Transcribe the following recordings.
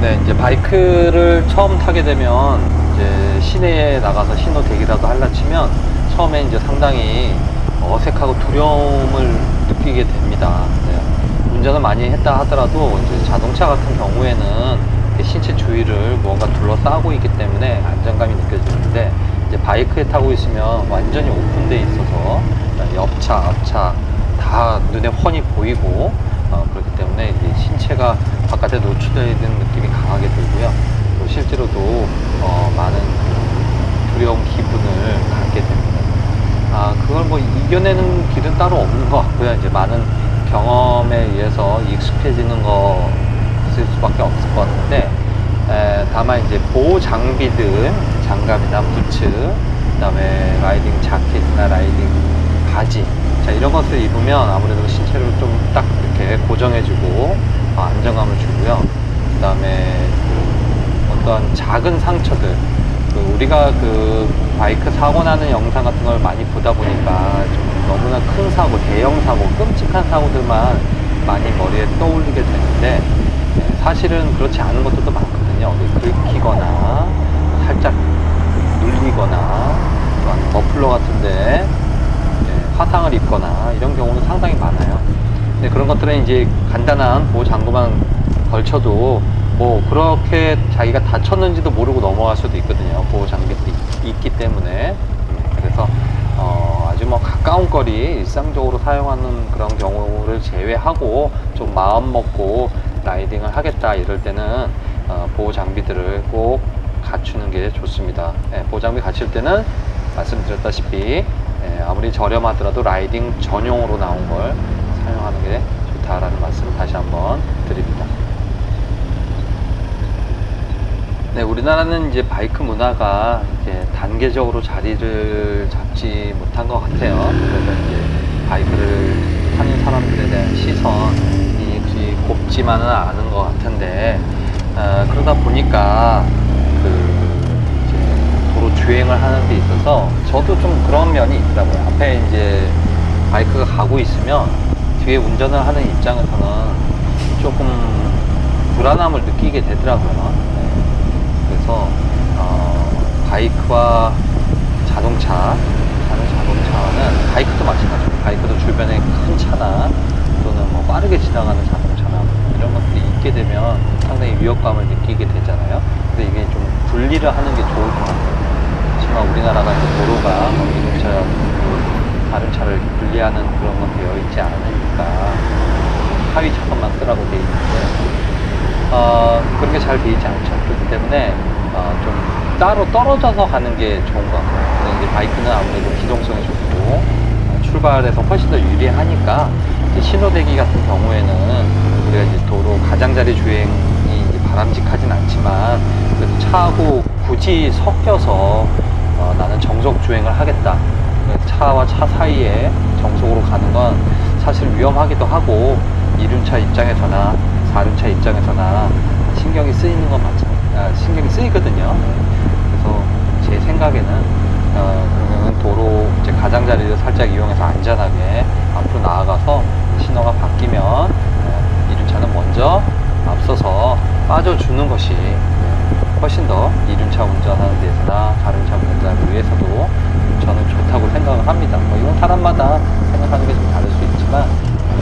네, 이제 바이크를 처음 타게 되면 이제 시내에 나가서 신호 대기라도 하려 치면 처음에 이제 상당히 어색하고 두려움을 느끼게 됩니다. 네. 운전을 많이 했다 하더라도 이제 자동차 같은 경우에는 신체 주위를 무언가 둘러싸고 있기 때문에 안정감이 느껴지는데 이제 바이크에 타고 있으면 완전히 오픈되어 있어서 옆차, 앞차 다 눈에 훤히 보이고 그렇기 때문에 이제 신체가 바깥에 노출되어 있는 느낌이 강하게 들고요. 또 실제로도 많은 두려운 기분을 갖게 됩니다. 그걸 뭐 이겨내는 길은 따로 없는 것 같고요. 이제 많은 경험에 의해서 익숙해지는 것일 수밖에 없을 것 같은데, 다만 이제 보호 장비들, 장갑이나 부츠, 그 다음에 라이딩 자켓이나 라이딩 바지, 자, 이런 것을 입으면 아무래도 신체를 좀 딱 이렇게 고정해주고 안정감을 주고요. 그 다음에 어떤 작은 상처들, 우리가 바이크 사고 나는 영상 같은 걸 많이 보다 보니까 좀 너무나 큰 사고, 대형 사고, 끔찍한 사고들만 많이 머리에 떠올리게 되는데, 사실은 그렇지 않은 것들도 많거든요. 어디 긁히거나 살짝 눌리거나 또는 머플러 같은데 화상을 입거나 이런 경우는 상당히 많아요. 근데 그런 것들은 이제 간단한 보호 장구만 걸쳐도 뭐 그렇게 자기가 다쳤는지도 모르고 넘어갈 수도 있거든요. 보호 장비들이 있기 때문에. 그래서 아주 뭐 가까운 거리 일상적으로 사용하는 그런 경우를 제외하고 좀 마음 먹고 라이딩을 하겠다 이럴 때는 보호 장비들을 꼭 갖추는 게 좋습니다. 보호 장비 갖출 때는 말씀드렸다시피 아무리 저렴하더라도 라이딩 전용으로 나온 걸 사용하는 게 좋다라는 말씀 다시 한번 드립니다. 네, 우리나라는 이제 바이크 문화가 이제 단계적으로 자리를 잡지 못한 것 같아요. 그래서 이제 바이크를 타는 사람들에 대한 시선이 그리 곱지만은 않은 것 같은데, 그러다 보니까 이제 도로 주행을 하는 데 있어서 저도 좀 그런 면이 있더라고요. 앞에 이제 바이크가 가고 있으면 뒤에 운전을 하는 입장에서는 조금 불안함을 느끼게 되더라고요. 그래서 바이크와 자동차, 다른 자동차는 바이크도 마찬가지고 바이크도 주변에 큰 차나 또는 뭐 빠르게 지나가는 자동차나 이런 것들이 있게 되면 상당히 위협감을 느끼게 되잖아요. 근데 이게 좀 분리를 하는 게 좋을 것 같아요. 하지만 우리나라가 이제 도로가 자동차 다른 차를 분리하는 그런 건 되어 있지 않으니까 하위 차선만 쓰라고 되어 있는데 그런 게 잘 되어 있지 않죠. 그렇기 때문에 좀 따로 떨어져서 가는 게 좋은 것 같아요. 근데 이제 바이크는 아무래도 기동성이 좋고 출발에서 훨씬 더 유리하니까 이제 신호대기 같은 경우에는 우리가 이제 도로 가장자리 주행이 바람직하진 않지만 그래도 차하고 굳이 섞여서 나는 정속 주행을 하겠다. 차와 차 사이에 정속으로 가는 건 사실 위험하기도 하고 이륜차 입장에서나 4륜차 입장에서나 신경이 쓰이는 건 신경이 쓰이거든요. 그래서 제 생각에는 그러면 도로 이제 가장자리를 살짝 이용해서 안전하게 앞으로 나아가서 신호가 바뀌면 이륜차는 먼저 앞서서 빠져주는 것이 훨씬 더 이륜차 운전하는 데서나 4륜차 운전자를 위해서도 저는 좋다고 생각을 합니다. 뭐 이건 사람마다 생각하는 게 좀 다를 수 있지만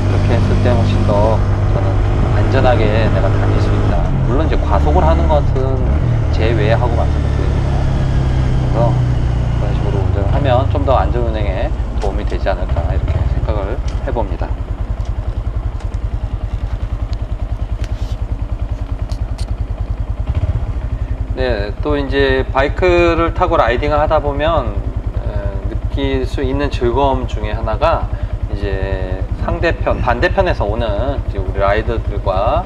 그렇게 했을 때 훨씬 더 저는 안전하게 내가 다닐 수 있다. 물론 이제 과속을 하는 것은 제외하고 말씀을 드립니다. 그래서 그런 식으로 운전을 하면 좀 더 안전운행에 도움이 되지 않을까 이렇게 생각을 해봅니다. 네, 또 이제 바이크를 타고 라이딩을 하다 보면 느낄 수 있는 즐거움 중에 하나가 이제 반대편에서 오는 이제 우리 라이더들과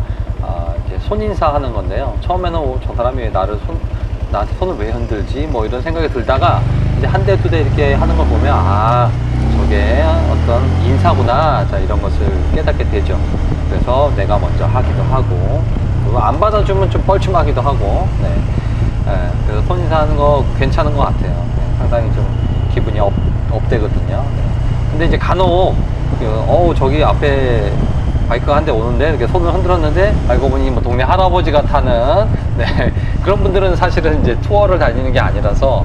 이제 손인사하는 건데요. 처음에는 저 사람이 왜 나한테 손을 왜 흔들지? 뭐 이런 생각이 들다가 이제 한 대, 두 대 이렇게 하는 걸 보면 저게 어떤 인사구나. 자, 이런 것을 깨닫게 되죠. 그래서 내가 먼저 하기도 하고, 그리고 안 받아주면 좀 뻘쭘하기도 하고, 그래서 손인사하는 거 괜찮은 것 같아요. 상당히 좀 기분이 업되거든요. 근데 이제 간혹 저기 앞에 바이크가 한 대 오는데 이렇게 손을 흔들었는데 알고 보니 뭐 동네 할아버지가 타는 네, 그런 분들은 사실은 이제 투어를 다니는 게 아니라서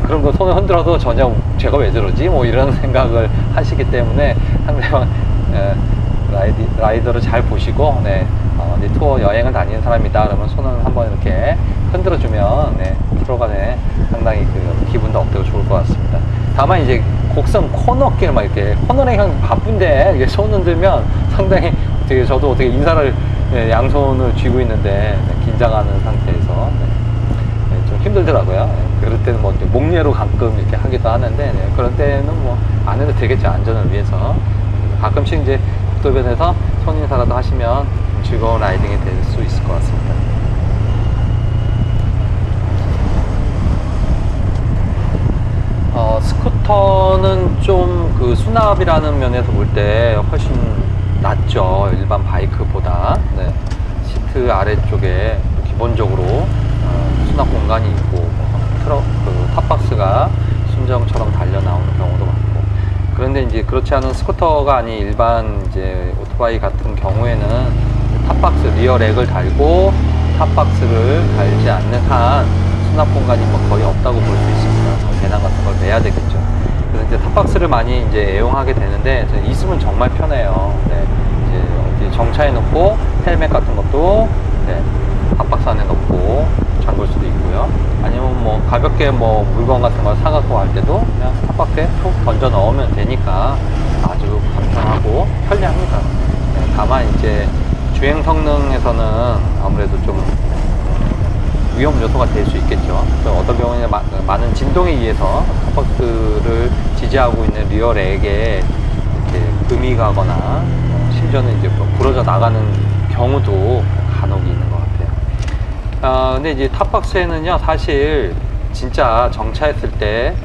그런 거 손을 흔들어도 전혀 제가 왜 저러지 뭐 이런 생각을 하시기 때문에 상대방 라이더를 잘 보시고 네, 네, 투어 여행을 다니는 사람이다 그러면 손을 한번 이렇게 흔들어주면 네, 서로 간에 상당히 그 기분도 업되고 좋을 것 같습니다. 다만 이제 곡선 코너길 막 이렇게 코너랭 바쁜데 이게 손 흔들면 상당히 어떻게 저도 어떻게 인사를 네, 양손을 쥐고 있는데 네, 긴장하는 상태에서 네, 네, 좀 힘들더라고요. 네, 그럴 때는 뭐 목례로 가끔 이렇게 하기도 하는데 네, 그런 때는 뭐 안 해도 되겠죠. 안전을 위해서 가끔씩 이제 국도변에서 손 인사라도 하시면 즐거운 라이딩이 될 수 있을 것 같습니다. 스쿠터는 좀 그 수납이라는 면에서 볼 때 훨씬 낫죠. 일반 바이크보다. 네. 시트 아래쪽에 기본적으로 수납 공간이 있고 그 탑박스가 순정처럼 달려 나오는 경우도 많고. 그런데 이제 그렇지 않은 스쿠터가 아닌 일반 이제 오토바이 같은 경우에는 탑박스 리어 렉을 달고 탑박스를 달지 않는 한 수납 공간이 뭐 거의 없다고 볼 수 있습니다. 배낭 같은 걸 매야 되겠죠. 그래서 이제 탑박스를 많이 이제 애용하게 되는데 있으면 정말 편해요. 네, 이제 어디 정차해 놓고 헬멧 같은 것도 네, 탑박스 안에 넣고 잠글 수도 있고요. 아니면 뭐 가볍게 뭐 물건 같은 걸 사갖고 갈 때도 그냥 탑박스에 툭 던져 넣으면 되니까 아주 간편하고 편리합니다. 네, 다만 이제 주행 성능에서는 아무래도 좀 위험 요소가 될 수 있겠죠. 어떤 경우에는 많은 진동에 의해서 탑박스를 지지하고 있는 리어렉에 이렇게 금이 가거나 심지어는 이제 부러져 나가는 경우도 간혹 있는 것 같아요. 근데 이제 탑박스에는요, 사실 진짜 정차했을 때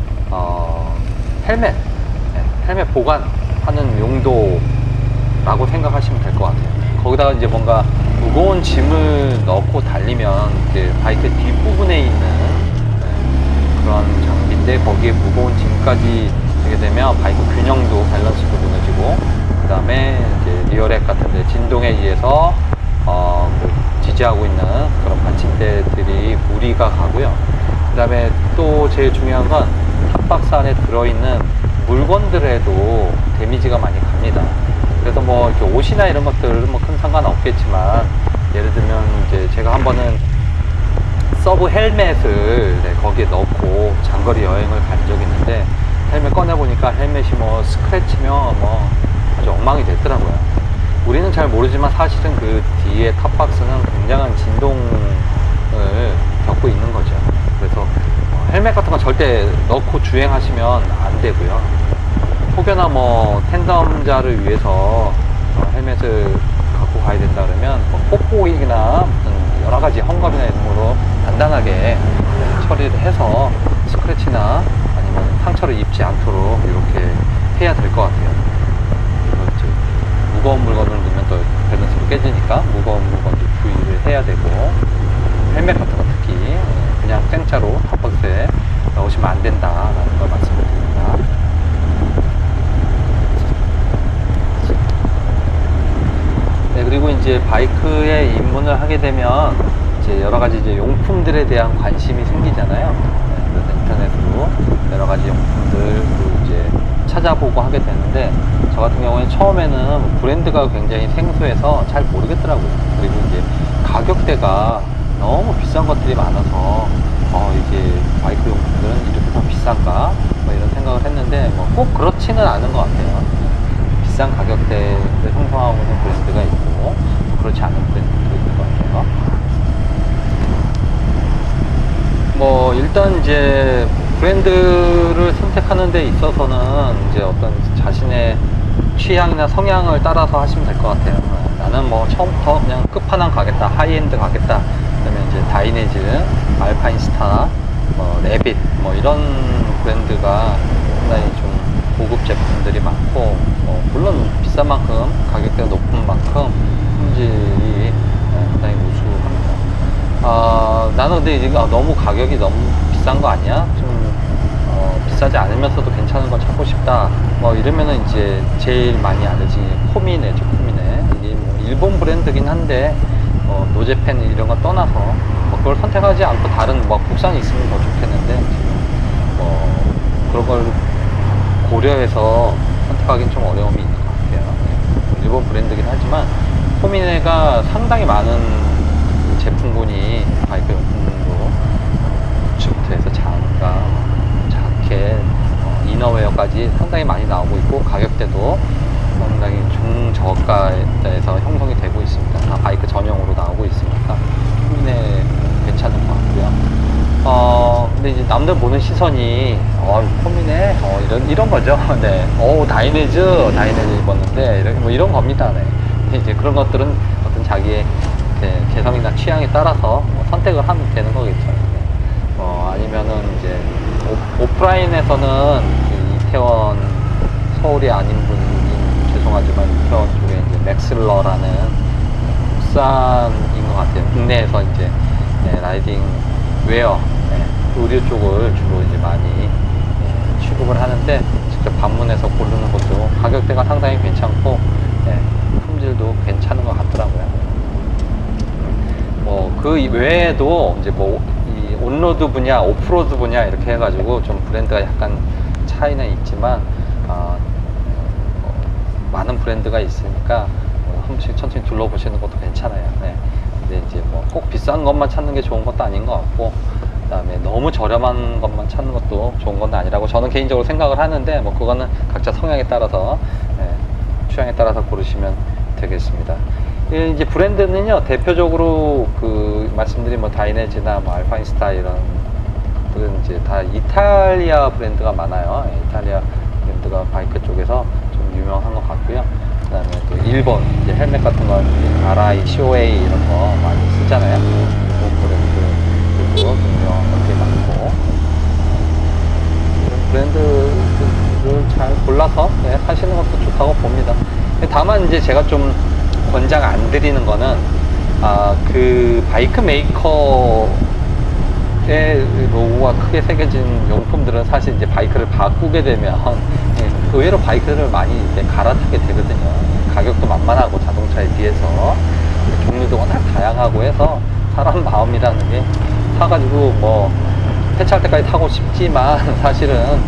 헬멧 보관하는 용도라고 생각하시면 될 것 같아요. 거기다가 이제 뭔가 무거운 짐을 넣고 달리면 이제 바이크 뒷부분에 있는 그런 장비인데 거기에 무거운 짐까지 되게 되면 바이크 균형도 밸런스도 무너지고 그 다음에 이제 리어렉 같은 데 진동에 의해서 그 지지하고 있는 그런 받침대들이 무리가 가고요. 그 다음에 또 제일 중요한 건 탑박스 안에 들어있는 물건들에도 데미지가 많이 갑니다. 그래서 뭐 이렇게 옷이나 이런 것들은 뭐 큰 상관 없겠지만 예를 들면 이제 제가 한 번은 서브 헬멧을 네, 거기에 넣고 장거리 여행을 간 적이 있는데 헬멧 꺼내 보니까 헬멧이 뭐 스크래치면 뭐 아주 엉망이 됐더라고요. 우리는 잘 모르지만 사실은 그 뒤에 탑박스는 굉장한 진동을 겪고 있는 거죠. 그래서 헬멧 같은 거 절대 넣고 주행하시면 안 되고요. 혹여나 뭐 텐덤자를 위해서 헬멧을 갖고 가야 된다 그러면 뭐 뽁뽁이나 무슨 여러 가지 헝겊이나 이런 거로 단단하게 처리를 해서 스크래치나 아니면 상처를 입지 않도록 이렇게 해야 될 것 같아요. 무거운 물건을 넣으면 또 밸런스로 깨지니까 무거운 물건도 주의를 해야 되고 헬멧 같은 거 특히 그냥 생짜로 탑박스에 넣으시면 안 된다라는 걸 말씀을 드립니다. 네, 그리고 이제 바이크에 입문을 하게 되면 이제 여러 가지 이제 용품들에 대한 관심이 생기잖아요. 네, 그래서 인터넷으로 여러 가지 용품들 이제 찾아보고 하게 되는데 저 같은 경우에 처음에는 브랜드가 굉장히 생소해서 잘 모르겠더라고요. 그리고 이제 가격대가 너무 비싼 것들이 많아서 이게 바이크 용품들은 이렇게 더 비싼가 뭐 이런 생각을 했는데 뭐 꼭 그렇지는 않은 것 같아요. 비싼 가격대를 형성하고 있는 브랜드가 있고 그렇지 않은 브랜드도 있는 것 같아요. 뭐 일단 이제 브랜드를 선택하는 데 있어서는 이제 어떤 자신의 취향이나 성향을 따라서 하시면 될 것 같아요. 나는 뭐 처음부터 그냥 끝판왕 가겠다, 하이엔드 가겠다. 그러면 이제 다이내즈, 알파인스타, 뭐 레빗, 뭐 이런 브랜드가 상당히 좀 고급 제품들이 많고, 물론 비싼 만큼 가격대가 높은 만큼 품질이 상당히 우수합니다. 나는 근데 이제 너무 가격이 너무 비싼 거 아니야? 좀 비싸지 않으면서도 괜찮은 거 찾고 싶다. 뭐 이러면은 이제 제일 많이 알려진 코미네죠, 코미네. 이게 일본 브랜드긴 한데 노제팬 이런 거 떠나서 그걸 선택하지 않고 다른 국산이 있으면 더 좋겠는데 지금 그런 걸 고려해서 선택하기는 좀 어려움이 있는 것 같아요. 네. 일본 브랜드긴 하지만 포미네가 상당히 많은 제품군이 바이크 용품으로 부츠부터 해서 장갑, 자켓, 이너웨어까지 상당히 많이 나오고 있고 가격대도 상당히 중저가에서 형성이 되고 있습니다. 다 바이크 전용으로 나오고 있으니까 포미네 괜찮은 것 같고요. 근데 이제 남들 보는 시선이 포미네 이런 거죠. 네. 다이내즈 입었는데 이런 겁니다. 네. 이제 그런 것들은 어떤 자기의 개성이나 취향에 따라서 선택을 하면 되는 거겠죠. 네. 아니면은 이제 오프라인에서는 이태원 서울이 아닌 분인 죄송하지만 이태원 쪽에 이제 맥슬러라는 국산인 것 같아요. 국내에서 이제 라이딩 웨어 의류 쪽을 주로 이제 많이 취급을 하는데 직접 방문해서 고르는 것도 가격대가 상당히 괜찮고 품질도 괜찮은 것 같더라고요. 그 외에도 이제 이 온로드 분야, 오프로드 분야 이렇게 해가지고 좀 브랜드가 약간 차이는 있지만 많은 브랜드가 있으니까 한 번씩 천천히 둘러보시는 것도 괜찮아요. 네. 근데 이제 꼭 비싼 것만 찾는 게 좋은 것도 아닌 것 같고, 그 다음에 너무 저렴한 것만 찾는 것도 좋은 건 아니라고 저는 개인적으로 생각을 하는데 그거는 각자 성향에 따라서 취향에 따라서 고르시면 되겠습니다. 이제 브랜드는요, 대표적으로 말씀드린 다이내즈나 알파인스타 이런 것들은 이제 다 이탈리아 브랜드가 많아요. 이탈리아 브랜드가 바이크 쪽에서 좀 유명한 것 같고요. 그 다음에 또 일본 이제 헬멧 같은 건 RI, COA 이런 거 많이 쓰잖아요. 브랜드들도 유명한 것들이 많고, 이런 브랜드를 잘 골라서 사시는 것도 좋다고 봅니다. 다만 이제 제가 좀 권장 안 드리는 거는 바이크 메이커의 로고가 크게 새겨진 용품들은 사실 이제 바이크를 바꾸게 되면 의외로 바이크를 많이 이제 갈아타게 되거든요. 가격도 만만하고 자동차에 비해서 종류도 워낙 다양하고 해서 사람 마음이라는 게 사가지고 폐차할 때까지 타고 싶지만 사실은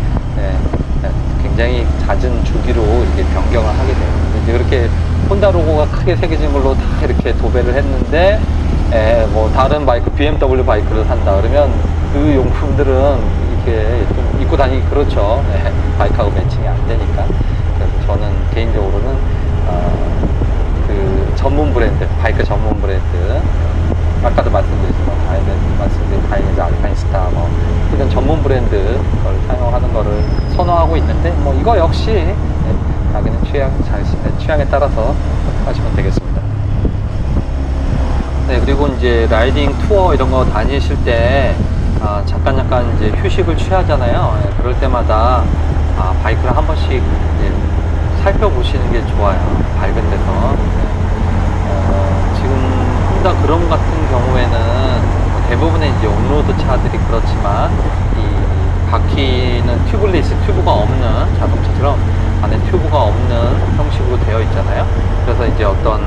굉장히 잦은 주기로 이렇게 변경을 하게 돼요. 이제 그렇게 혼다 로고가 크게 새겨진 걸로 다 이렇게 도배를 했는데 다른 바이크, BMW 바이크를 산다 그러면 그 용품들은 이렇게 좀 입고 다니기 그렇죠. 바이크하고 매칭이 안 되니까. 그래서 저는 개인적으로는 전문 브랜드, 바이크 전문 브랜드, 아까도 말씀드렸지만 다이내즈, 알파인스타 이런 전문 브랜드 걸 사용하는 거를 선호하고 있는데 이거 역시 자기는 취향에 따라서 하시면 되겠습니다. 네, 그리고 이제 라이딩 투어 이런 거 다니실 때 잠깐 이제 휴식을 취하잖아요. 그럴 때마다 바이크를 한 번씩 이제 살펴보시는 게 좋아요. 밝은 데서. 지금 혼다 그럼 같은 경우에는 대부분의 이제 온로드 차들이 그렇지만 이 바퀴는 튜브가 없는 자동차처럼 안에 튜브가 없는 형식으로 되어 있잖아요. 그래서 이제 어떤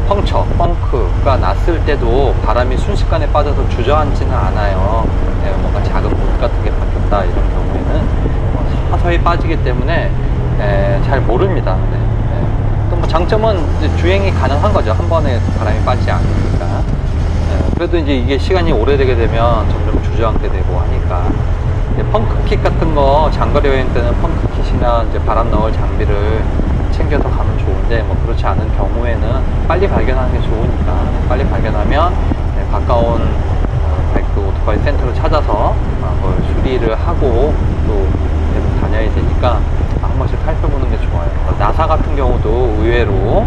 펑크가 났을 때도 바람이 순식간에 빠져서 주저앉지는 않아요. 뭔가 작은 못 같은 게 박혔다 이런 경우에는 서서히 빠지기 때문에 잘 모릅니다. 또 장점은 이제 주행이 가능한 거죠. 한 번에 바람이 빠지지 않으니까. 그래도 이제 이게 시간이 오래되게 되면 점점 주저앉게 되고 하니까. 펑크킷 같은 거 장거리 여행 때는 펑크킷이나 이제 바람 넣을 장비를 챙겨서 가면 좋은데 그렇지 않은 경우에는 빨리 발견하는 게 좋으니까 빨리 발견하면 가까운 바이크 오토바이 센터를 찾아서 그걸 수리를 하고 또 계속 다녀야 되니까 한 번씩 살펴보는 게 좋아요. 나사 같은 경우도 의외로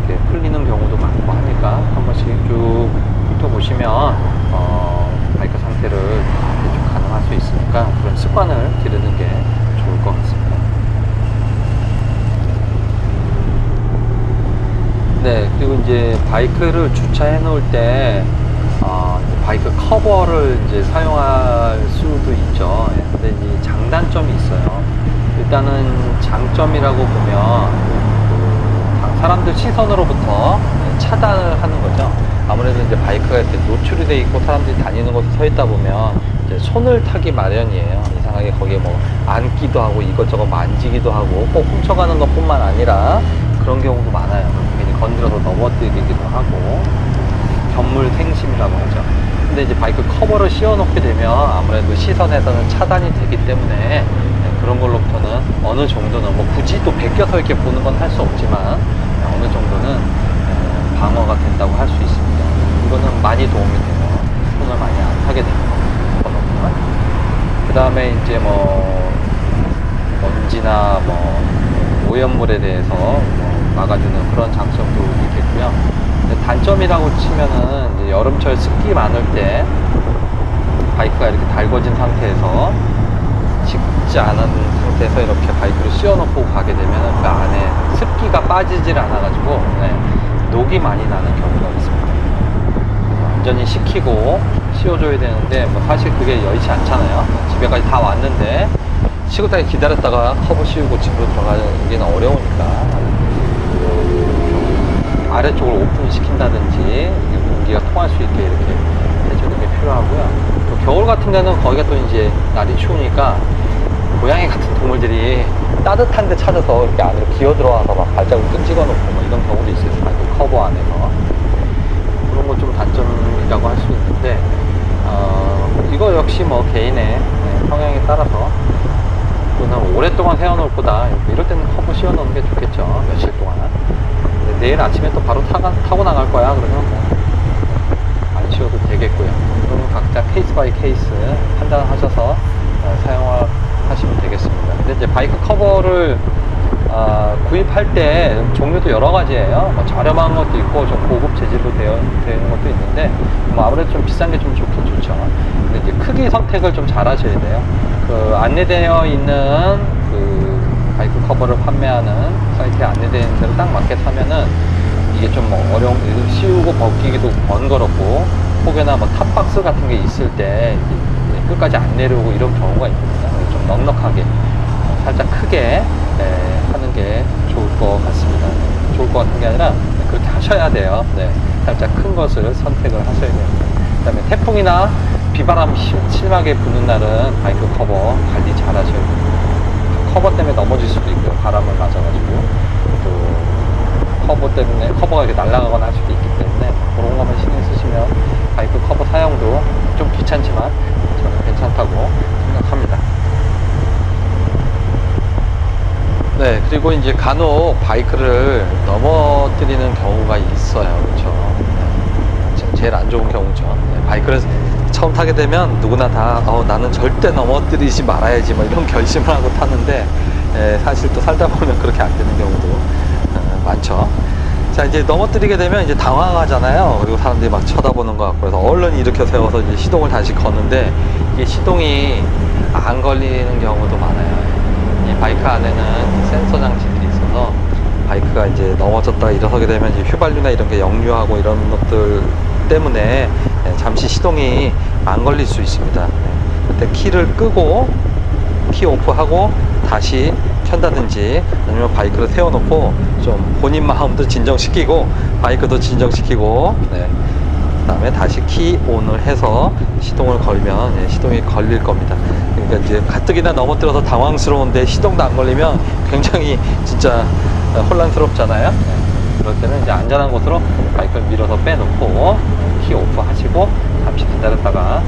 이렇게 풀리는 경우도 많고 하니까 한 번씩 쭉 훑어보시면 바이크 상태를 좀 가능할 수 있으니까 그런 습관을 기르는 게 좋을 것 같습니다. 네, 그리고 이제 바이크를 주차해 놓을 때 바이크 커버를 이제 사용할 수도 있죠. 근데 이제 장단점이 있어요. 일단은 장점이라고 보면 사람들 시선으로부터 차단을 하는 거죠. 아무래도 이제 바이크가 이렇게 노출이 돼 있고 사람들이 다니는 곳에 서 있다 보면 이제 손을 타기 마련이에요. 이상하게 거기에 뭐 앉기도 하고 이것저것 만지기도 하고 꼭 훔쳐가는 것뿐만 아니라 그런 경우도 많아요. 괜히 건드려서 넘어뜨리기도 하고 견물생심이라고 하죠. 근데 이제 바이크 커버를 씌워놓게 되면 아무래도 시선에서는 차단이 되기 때문에 그런 걸로부터는 어느 정도는 뭐 굳이 또 베껴서 이렇게 보는 건 할 수 없지만 어느 정도는 방어가 된다고 할 수 있습니다. 이거는 많이 도움이 돼요. 손을 많이 안 타게 되는 거거든요. 그 다음에 이제 뭐 먼지나 뭐 오염물에 대해서 뭐 막아주는 그런 장점도 있겠고요. 단점이라고 치면은 이제 여름철 습기 많을 때 바이크가 이렇게 달궈진 상태에서 식지 않은 상태에서 이렇게 바이크를 씌워놓고 가게 되면 그 안에 습기가 빠지질 않아가지고 녹이 많이 나는 경우가 있습니다. 그래서 완전히 식히고 씌워줘야 되는데 뭐 사실 그게 여의치 않잖아요. 집에까지 다 왔는데 식었다가 기다렸다가 커버 씌우고 집으로 들어가기는 어려우니까 아래쪽을 오픈 시킨다든지 공기가 통할 수 있게 이렇게 해주는 게 필요하고요. 또 겨울 같은 데는 거기가 또 이제 날이 추우니까 고양이 같은 동물들이 따뜻한 데 찾아서 이렇게 안으로 기어 들어와서 막 발자국 끈 찍어 놓고 뭐 이런 경우도 있어요. 그 커버 안에서. 그런 건 좀 단점이라고 할 수 있는데, 이거 역시 뭐 개인의 성향에 따라서 또는 오랫동안 세워놓을 보다 이럴 때는 커버 씌워 놓는 게 좋겠죠. 며칠 동안. 근데 내일 아침에 또 바로 타고 나갈 거야. 그러면 뭐 안 씌워도 되겠고요. 그러면 각자 케이스 바이 케이스 판단하셔서 사용하시면 되겠습니다. 근데 이제 바이크 커버를 구입할 때 종류도 여러 가지예요. 뭐 저렴한 것도 있고 좀 고급 재질로 되어 있는 것도 있는데 뭐 아무래도 좀 비싼 게 좀 좋긴 좋죠. 근데 이제 크기 선택을 좀 잘 하셔야 돼요. 그 안내되어 있는 그 바이크 커버를 판매하는 사이트에 안내되어 있는 대로 딱 맞게 사면은 이게 좀 뭐 어려운, 씌우고 벗기기도 번거롭고 혹여나 뭐 탑박스 같은 게 있을 때 끝까지 안 내려오고 이런 경우가 있거든요. 좀 넉넉하게 살짝 크게 하는 게 좋을 것 같습니다. 좋을 것 같은 게 아니라 그렇게 하셔야 돼요. 살짝 큰 것을 선택을 하셔야 됩니다. 그 다음에 태풍이나 비바람 심하게 부는 날은 바이크 커버 관리 잘 하셔야 됩니다. 커버 때문에 넘어질 수도 있고요. 바람을 맞아가지고 또 커버 때문에 커버가 이렇게 날아가거나 할 수도 있기 때문에 그런 것만 신경 쓰시면 바이크 커버 사용도 좀 귀찮지만 저는 괜찮다고 생각합니다. 네, 그리고 이제 간혹 바이크를 넘어뜨리는 경우가 있어요. 그렇죠? 제일 안 좋은 경우죠. 바이크를 처음 타게 되면 누구나 다 나는 절대 넘어뜨리지 말아야지 뭐 이런 결심을 하고 타는데 사실 또 살다 보면 그렇게 안 되는 경우도 많죠. 자, 이제 넘어뜨리게 되면 이제 당황하잖아요. 그리고 사람들이 막 쳐다보는 것 같고 그래서 얼른 일으켜 세워서 이제 시동을 다시 거는데 이게 시동이 안 걸리는 경우도 많아요. 이 바이크 안에는 센서 장치들이 있어서 바이크가 이제 넘어졌다가 일어서게 되면 이제 휘발유나 이런 게 역류하고 이런 것들 때문에 잠시 시동이 안 걸릴 수 있습니다. 그때 키를 끄고 키 오프하고 다시 켠다든지 아니면 바이크를 세워놓고 좀 본인 마음도 진정시키고 바이크도 진정시키고 그 다음에 다시 키 온을 해서 시동을 걸면 시동이 걸릴 겁니다. 그러니까 이제 가뜩이나 넘어뜨려서 당황스러운데 시동도 안 걸리면 굉장히 진짜 혼란스럽잖아요. 그럴 때는 이제 안전한 곳으로 바이크를 밀어서 빼놓고 키 오프 하시고 잠시 기다렸다가